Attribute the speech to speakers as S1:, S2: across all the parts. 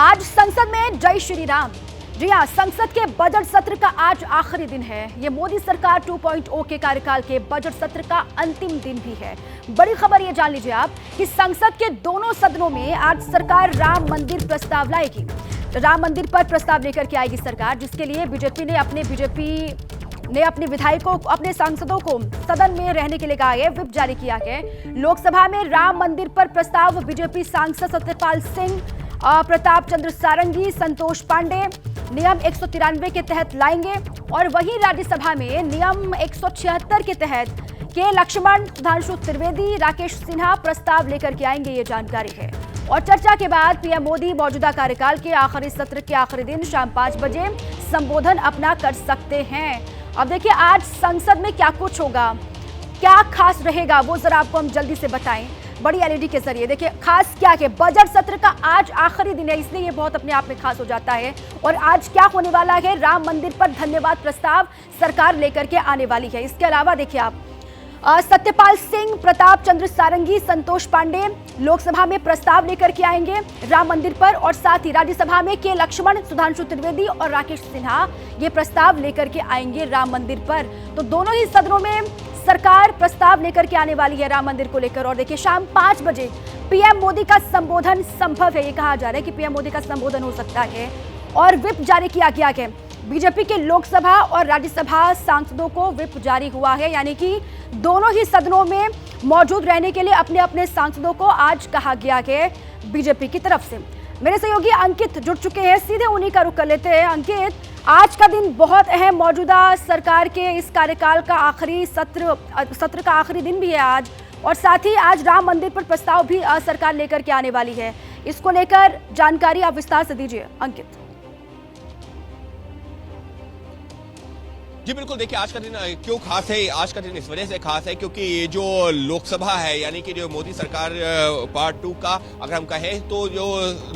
S1: आज संसद में जय श्री राम। जी हाँ, संसद के बजट सत्र का आज आखिरी दिन है। ये मोदी सरकार 2.0 के कार्यकाल के बजट सत्र का अंतिम दिन भी है। बड़ी खबर ये जान लीजिए आप कि संसद के दोनों सदनों में आज सरकार राम मंदिर प्रस्ताव लाएगी। राम मंदिर पर प्रस्ताव लेकर के आएगी सरकार, जिसके लिए बीजेपी ने अपने विधायकों, अपने सांसदों को सदन में रहने के लिए कहा है। व्हिप जारी किया है। लोकसभा में राम मंदिर पर प्रस्ताव बीजेपी सांसद सत्यपाल सिंह, प्रताप चंद्र सारंगी, संतोष पांडे नियम 193 के तहत लाएंगे और वहीं राज्यसभा में नियम 176 के तहत के लक्ष्मण, सुधांशु त्रिवेदी, राकेश सिन्हा प्रस्ताव लेकर के आएंगे, ये जानकारी है। और चर्चा के बाद पीएम मोदी मौजूदा कार्यकाल के आखिरी सत्र के आखिरी दिन शाम 5 बजे संबोधन अपना कर सकते हैं। अब देखिए आज संसद में क्या कुछ होगा, क्या खास रहेगा, वो जरा आपको हम जल्दी से बताएं बड़ी एलईडी के जरिए। देखिए खास क्या है, बजट सत्र का आज आखिरी दिन है, इसलिए ये बहुत अपने आप में खास हो जाता है। और आज क्या होने वाला है, राम मंदिर पर धन्यवाद प्रस्ताव सरकार लेकर के आने वाली है। इसके अलावा देखिए आप सत्यपाल सिंह, प्रताप चंद्र सारंगी, संतोष पांडे लोकसभा में प्रस्ताव लेकर के आएंगे राम मंदिर पर, और साथ ही राज्यसभा में के लक्ष्मण, सुधांशु त्रिवेदी और राकेश सिन्हा ये प्रस्ताव लेकर के आएंगे राम मंदिर पर। तो दोनों ही सदनों में सरकार प्रस्ताव लेकर के आने वाली है राम मंदिर को लेकर। और देखिए शाम 5 बजे पीएम मोदी का संबोधन संभव है। ये कहा जा रहा है कि पीएम मोदी का संबोधन हो सकता है। और व्हिप जारी किया गया है। बीजेपी के लोकसभा और राज्यसभा सांसदों को व्हिप जारी हुआ है, यानी कि दोनों ही सदनों में मौजूद रहने के लिए अपने अपने सांसदों को आज कहा गया है बीजेपी की तरफ से। मेरे सहयोगी अंकित जुड़ चुके हैं, सीधे उन्हीं का रुख कर लेते हैं। अंकित, आज का दिन बहुत अहम, मौजूदा सरकार के इस कार्यकाल का आखिरी सत्र का आखिरी दिन भी है आज, और साथ ही आज राम मंदिर पर प्रस्ताव भी सरकार लेकर के आने वाली है। इसको लेकर जानकारी आप विस्तार से दीजिए अंकित।
S2: जी बिल्कुल, देखिए आज का दिन क्यों खास है, आज का दिन इस वजह से खास है क्योंकि ये जो लोकसभा है, यानी कि जो मोदी सरकार पार्ट 2 का अगर हम कहें तो जो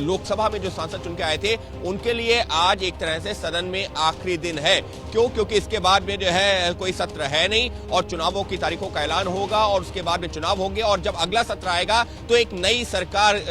S2: लोकसभा में जो सांसद चुन के आए थे उनके लिए आज एक तरह से सदन में आखिरी दिन है। क्यों? क्योंकि इसके बाद में जो है कोई सत्र है नहीं और चुनावों की तारीखों का ऐलान होगा और उसके बाद में चुनाव होंगे, और जब अगला सत्र आएगा तो एक नई सरकार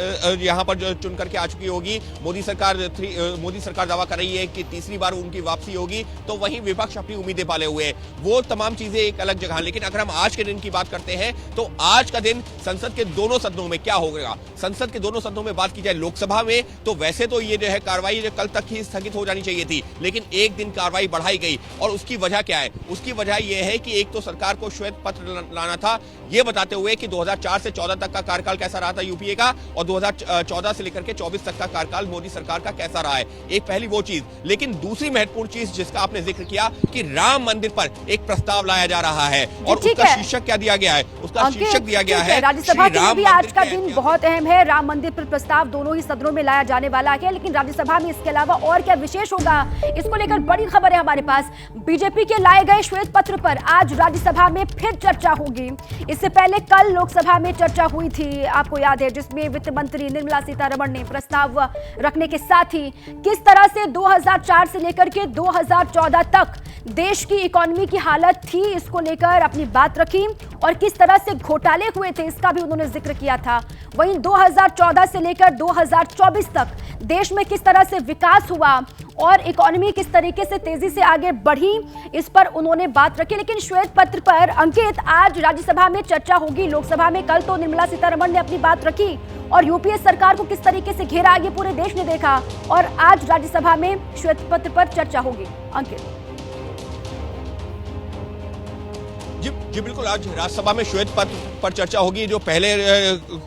S2: यहाँ पर जो चुन करके आ चुकी होगी। मोदी सरकार दावा कर रही है कि तीसरी बार उनकी वापसी होगी, तो वहीं विपक्ष अपनी उम्मीदें पाले हुए हैं। वो तमाम चीजें एक अलग जगह। लेकिन अगर हम आज के दिन की बात करते हैं तो आज का दिन संसद के दोनों सदनों में क्या होगा। संसद के दोनों सदनों में बात की जाए लोकसभा में तो वैसे तो ये जो है कार्रवाई जो कल तक ही स्थगित हो जानी चाहिए थी, लेकिन एक दिन कार्रवाई बढ़ाई गई। और उसकी वजह क्या है? उसकी वजह यह है कि एक तो सरकार को श्वेत पत्र लाना था, यह बताते हुए कि 2004 से 14 तक का कार्यकाल कैसा रहा था यूपीए का, और 2014 से लेकर के 24 तक का कार्यकाल मोदी सरकार का कैसा रहा है। एक पहली वो चीज। लेकिन दूसरी महत्वपूर्ण चीज जिसका आपने जिक्र किया कि राम मंदिर पर एक प्रस्ताव लाया जा रहा है, और उसका शीर्षक क्या दिया गया है? उसका शीर्षक दिया गया है
S1: राज्यसभा के लिए भी आज का दिन बहुत अहम है। राम मंदिर पर प्रस्ताव दोनों ही सदनों में लाया जाने वाला है, लेकिन राज्यसभा में इसके अलावा और क्या विशेष होगा, इसको लेकर बड़ी खबर है हमारे पास। बीजेपी के लाए गए श्वेत पत्र पर आज राज्यसभा में फिर चर्चा होगी। इससे पहले कल लोकसभा में चर्चा हुई थी, आपको याद है, जिसमें वित्त मंत्री निर्मला सीतारमण ने प्रस्ताव रखने के साथ ही किस तरह से 2004 से लेकर के 2014 तक देश की इकोनॉमी की हालत थी, इसको लेकर अपनी बात रखी, और किस तरह से घोटाले हुए थे इसका भी उन्होंने जिक्र किया था। वहीं 2014 से लेकर 2024 तक देश में किस तरह से विकास हुआ और इकोनॉमी किस तरीके से तेजी से आगे बढ़ी, इस पर उन्होंने बात रखी। लेकिन श्वेत पत्र पर अंकित आज राज्यसभा में चर्चा होगी। लोकसभा में कल तो निर्मला सीतारमण ने अपनी बात रखी और यूपीए सरकार को किस तरीके से घेरा ये पूरे देश ने देखा, और आज राज्यसभा में श्वेत पत्र पर चर्चा होगी। अंकित
S2: जी बिल्कुल, आज राज्यसभा में श्वेत पत्र पर चर्चा होगी। जो पहले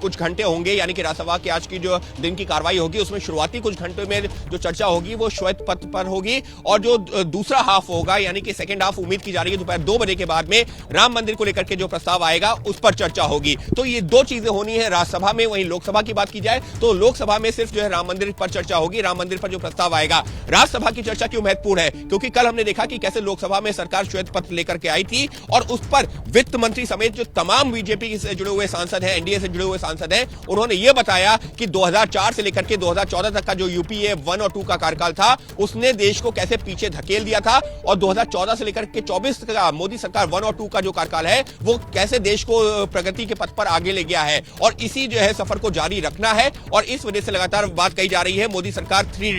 S2: कुछ घंटे होंगे, यानी कि राज्यसभा की आज की जो दिन की कार्रवाई होगी उसमें शुरुआती कुछ घंटों में जो चर्चा होगी वो श्वेत पत्र पर होगी, और जो दूसरा हाफ होगा, यानी कि सेकंड हाफ उम्मीद की जा रही है दोपहर 2 बजे के बाद में राम मंदिर को लेकर के जो प्रस्ताव आएगा उस पर चर्चा होगी। तो ये दो चीजें होनी है राज्यसभा में। वहीं लोकसभा की बात की जाए तो लोकसभा में सिर्फ जो है राम मंदिर पर चर्चा होगी, राम मंदिर पर जो प्रस्ताव आएगा। राज्यसभा की चर्चा क्यों महत्वपूर्ण है? क्योंकि कल हमने देखा कि कैसे लोकसभा में सरकार श्वेत पत्र लेकर के आई थी और उस पर वित्त मंत्री समेत जो तमाम बीजेपी से जुड़े हुए सांसद हैं, एनडीए से जुड़े हुए सांसद हैं, उन्होंने यह बताया कि 2004 से लेकर के 2014 तक का जो यूपीए 1 और 2 का कार्यकाल था, उसने देश को कैसे पीछे धकेल दिया था, और 2014 से लेकर के 24 का मोदी सरकार 1 और 2 का जो कार्यकाल है, वो कैसे देश को प्रगति के पथ पर आगे ले गया है, और इसी जो है सफर को जारी रखना है। और इस वजह से लगातार बात कही जा रही है मोदी सरकार 3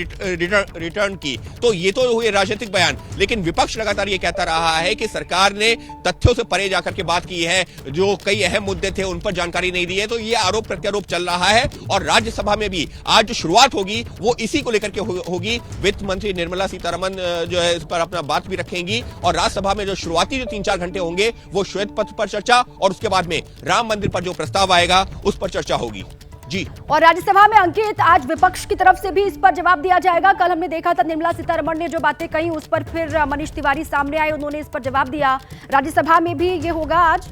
S2: रिटर्न की। तो ये तो हुए राजनीतिक बयान, लेकिन विपक्ष लगातार ये कहता रहा है कि सरकार ने तथ्यों से परे जाकर के बात की है, जो कई अहम मुद्दे थे उन पर जानकारी नहीं दी है। तो ये आरोप प्रत्यारोप चल रहा है, और राज्यसभा में भी आज जो शुरुआत होगी वो इसी को लेकर के होगी। वित्त मंत्री निर्मला सीतारमण जो है इस पर अपना बात भी रखेंगी, और राज्यसभा में जो शुरुआती जो 3-4 घंटे होंगे वो श्वेत पत्र पर चर्चा, और उसके बाद में राम मंदिर पर जो प्रस्ताव आएगा उस पर चर्चा होगी। जी।
S1: और राज्यसभा में अंकित, आज विपक्ष की तरफ से भी इस पर जवाब दिया जाएगा। कल हमने देखा था निर्मला सीतारमण ने जो बातें कही, उस पर फिर मनीष तिवारी सामने आए, उन्होंने इस पर जवाब दिया। राज्यसभा में भी ये होगा आज।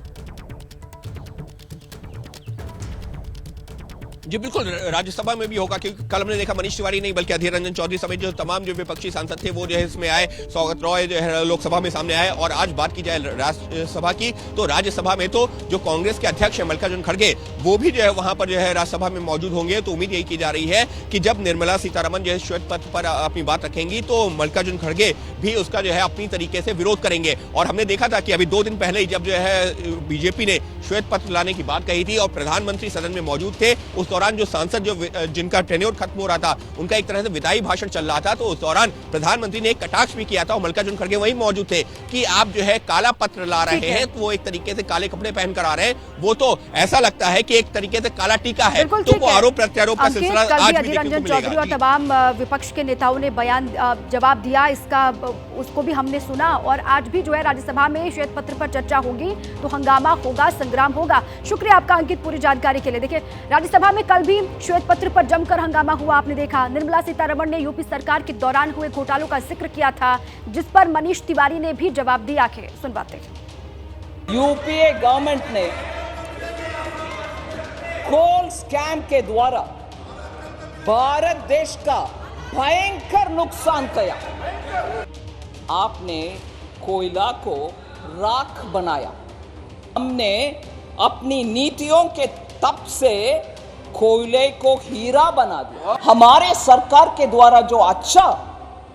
S2: जी बिल्कुल, राज्यसभा में भी होगा, क्योंकि कल हमने देखा मनीष तिवारी नहीं बल्कि अधीर रंजन चौधरी समेत जो तमाम जो विपक्षी सांसद थे वो जो है इसमें आए। सौगत रॉय जो है लोकसभा में सामने आए। और आज बात की जाए राज्यसभा की, तो राज्यसभा में तो जो कांग्रेस के अध्यक्ष है मल्लिकार्जुन खड़गे, वो भी जो है वहां पर जो है राज्यसभा में मौजूद होंगे। तो उम्मीद यही की जा रही है कि जब निर्मला सीतारमण जो है श्वेत पत्र पर अपनी बात रखेंगी तो मल्लिकार्जुन खड़गे भी उसका जो है अपनी तरीके से विरोध करेंगे। और हमने देखा था कि अभी 2 दिन पहले ही जब जो है बीजेपी ने श्वेत पत्र लाने की बात कही थी और प्रधानमंत्री सदन में मौजूद थे, उस दौरान जो सांसद जो जिनका टेन्योर खत्म हो रहा था, उनका एक तरह से विदाई भाषण चल रहा था। तो उस दौरान प्रधानमंत्री ने एक कटाक्ष भी किया था, और मल्लिकार्जुन खड़गे वहीं मौजूद थे कि आप जो है काला पत्र ला रहे हैं, तो वो एक तरीके से काले कपड़े पहनकर आ रहे हैं, वो तो ऐसा लगता है कि एक तरीके से काला टीका है। तो वो आरोप प्रत्यारोप का सिलसिला आज भी देखने को मिलेगा।
S1: चौधरी और तमाम विपक्ष के नेताओं ने बयान जवाब दिया इसका, उसको भी हमने सुना। और आज भी जो है राज्यसभा में श्वेत पत्र पर चर्चा होगी, तो हंगामा होगा, संग्राम होगा। शुक्रिया आपका अंकित पूरी जानकारी के लिए। देखिए, राज्यसभा में कल भी श्वेत पत्र पर जमकर हंगामा हुआ, आपने देखा। निर्मला सीतारमण ने यूपी सरकार के दौरान हुए घोटालों का जिक्र किया था, जिस पर मनीष तिवारी ने भी जवाब दिया। सुनवाते हैं।
S3: यूपीए गवर्नमेंट ने कोल स्कैम के द्वारा भारत देश का भयंकर नुकसान किया। आपने कोयला को राख बनाया। हमने अपनी नीतियों के तप से कोयले को हीरा बना दिया। हमारे सरकार के द्वारा जो अच्छा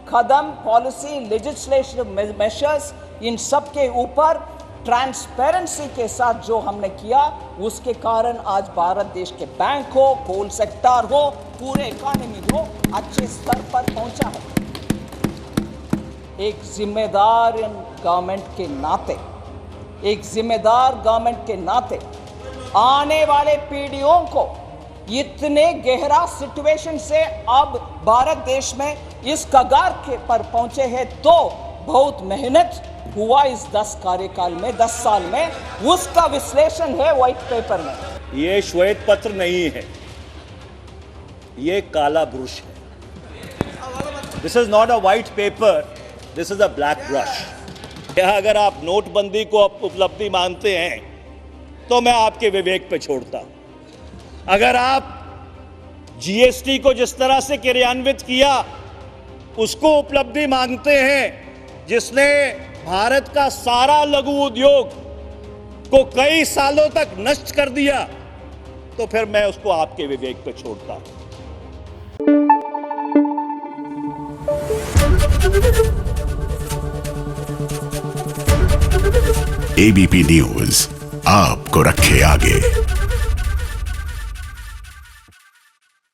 S3: कदम, पॉलिसी, लेजिस्लेटिव मेजर्स, इन सब के ऊपर ट्रांसपेरेंसी के साथ जो हमने किया, उसके कारण आज भारत देश के बैंक हो, कोल सेक्टर हो, पूरे इकोनॉमी हो, अच्छे स्तर पर पहुंचा है। एक जिम्मेदार गवर्नमेंट के नाते आने वाले पीढ़ियों को इतने गहरा सिचुएशन से अब भारत देश में इस कगार के पर पहुंचे हैं, तो बहुत मेहनत हुआ इस 10 कार्यकाल में, 10 साल में, उसका विश्लेषण है व्हाइट पेपर में।
S4: ये श्वेत पत्र नहीं है, ये काला ब्रश है। This is not a white paper, this is a black brush. अगर आप नोटबंदी को उपलब्धि मानते हैं तो मैं आपके विवेक पे छोड़ता। अगर आप जीएसटी को जिस तरह से क्रियान्वित किया उसको उपलब्धि मानते हैं, जिसने भारत का सारा लघु उद्योग को कई सालों तक नष्ट कर दिया, तो फिर मैं उसको आपके विवेक पे छोड़ता।
S5: एबीपी न्यूज आपको रखे आगे।